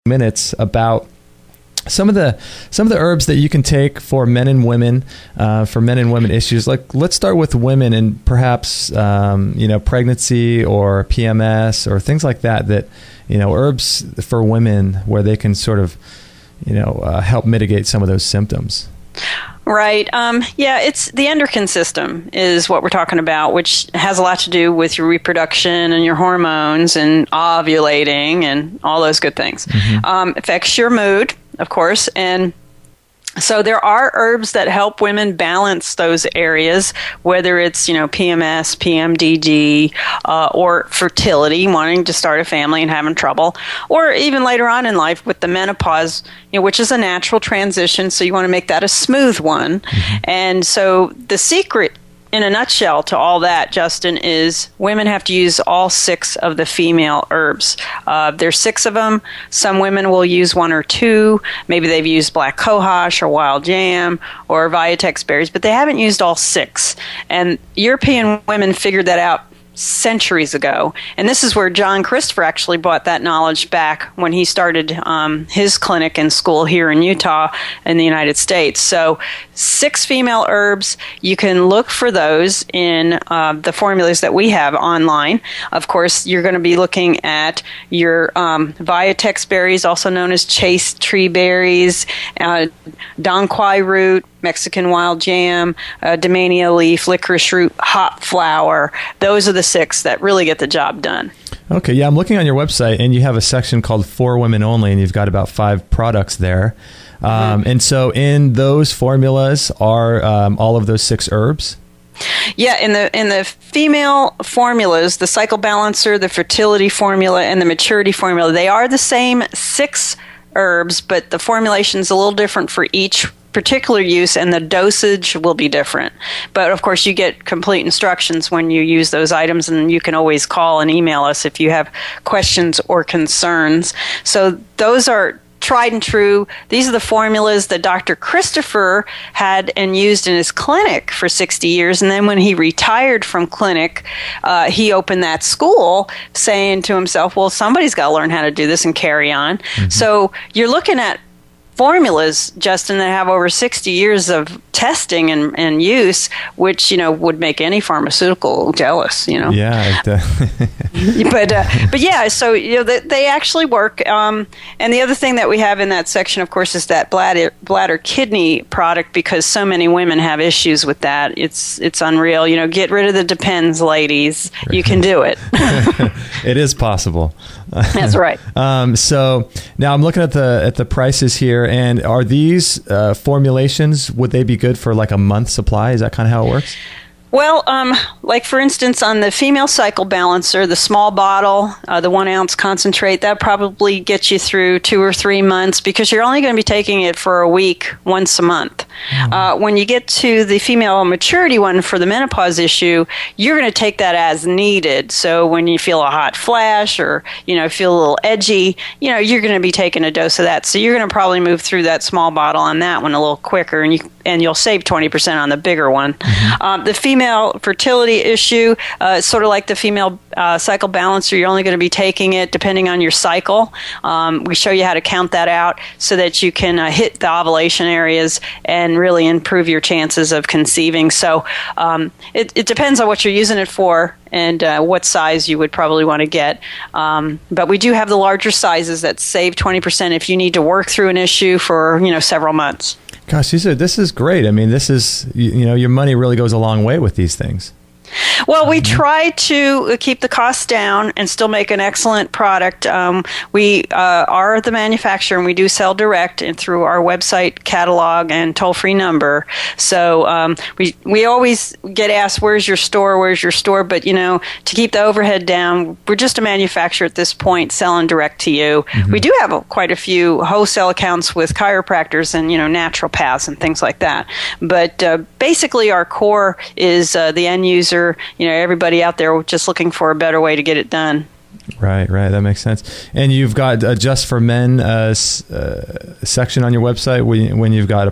minutes about some of the herbs that you can take for men and women issues. Like, let's start with women and perhaps pregnancy or PMS or things like that. Herbs for women where they can sort of help mitigate some of those symptoms. Right. It's the endocrine system is what we're talking about, which has a lot to do with your reproduction and your hormones and ovulating and all those good things. Affects your mood, of course, and so there are herbs that help women balance those areas, whether it's, PMS, PMDD, or fertility, wanting to start a family and having trouble, or even later on in life with the menopause, which is a natural transition. So you want to make that a smooth one. And so the secret in a nutshell to all that, Justin, is women have to use all 6 of the female herbs. There's 6 of them. Some women will use 1 or 2. Maybe they've used black cohosh or wild jam or Viotex berries, but they haven't used all 6. And European women figured that out centuries ago. And this is where John Christopher actually brought that knowledge back when he started his clinic and school here in Utah in the United States. So 6 female herbs, you can look for those in the formulas that we have online. Of course, you're going to be looking at your Viotex berries, also known as chaste tree berries, Dong Quai root, Mexican wild jam, Damiana leaf, licorice root, hop flower. Those are the 6 that really get the job done. Okay, yeah, I'm looking on your website, and you have a section called For Women Only, and you've got about 5 products there. And so in those formulas are all of those 6 herbs? Yeah, in the female formulas, the cycle balancer, the fertility formula, and the maturity formula, they are the same 6 herbs, but the formulation is a little different for each particular use, and the dosage will be different. But of course, you get complete instructions when you use those items, and you can always call and email us if you have questions or concerns. So those are tried and true. These are the formulas that Dr. Christopher had and used in his clinic for 60 years. And then when he retired from clinic, he opened that school saying to himself, well, somebody's got to learn how to do this and carry on. So you're looking at formulas, Justin, that have over 60 years of testing and use, which, would make any pharmaceutical jealous, Yeah. But yeah, so, they actually work. And the other thing that we have in that section, of course, is that bladder kidney product, because so many women have issues with that. It's unreal. Get rid of the Depends, ladies. You can do it. It is possible. That's right. So now I'm looking at the prices here, and are these formulations, would they be good for like a month supply? Is that kind of how it works? Well, like for instance, on the female cycle balancer, the small bottle, the 1 ounce concentrate, that probably gets you through 2 or 3 months, because you're only going to be taking it for a week once a month. When you get to the female maturity one for the menopause issue, you're going to take that as needed. So when you feel a hot flash or, feel a little edgy, you're going to be taking a dose of that. So you're going to probably move through that small bottle on that one a little quicker, and you'll save 20% on the bigger one. The female fertility issue, sort of like the female cycle balancer, you're only going to be taking it depending on your cycle. We show you how to count that out so that you can hit the ovulation areas and really improve your chances of conceiving. So it depends on what you're using it for and what size you would probably want to get. But we do have the larger sizes that save 20% if you need to work through an issue for several months. Gosh, this is great. I mean, this is, your money really goes a long way with these things. Well, we try to keep the costs down and still make an excellent product. We are the manufacturer, and we do sell direct and through our website, catalog, and toll-free number. So we always get asked, where's your store? Where's your store? But, to keep the overhead down, we're just a manufacturer at this point, selling direct to you. We do have quite a few wholesale accounts with chiropractors and, naturopaths and things like that. But basically, our core is the end user. Everybody out there just looking for a better way to get it done. Right. That makes sense. And you've got Just for Men section on your website when you've got a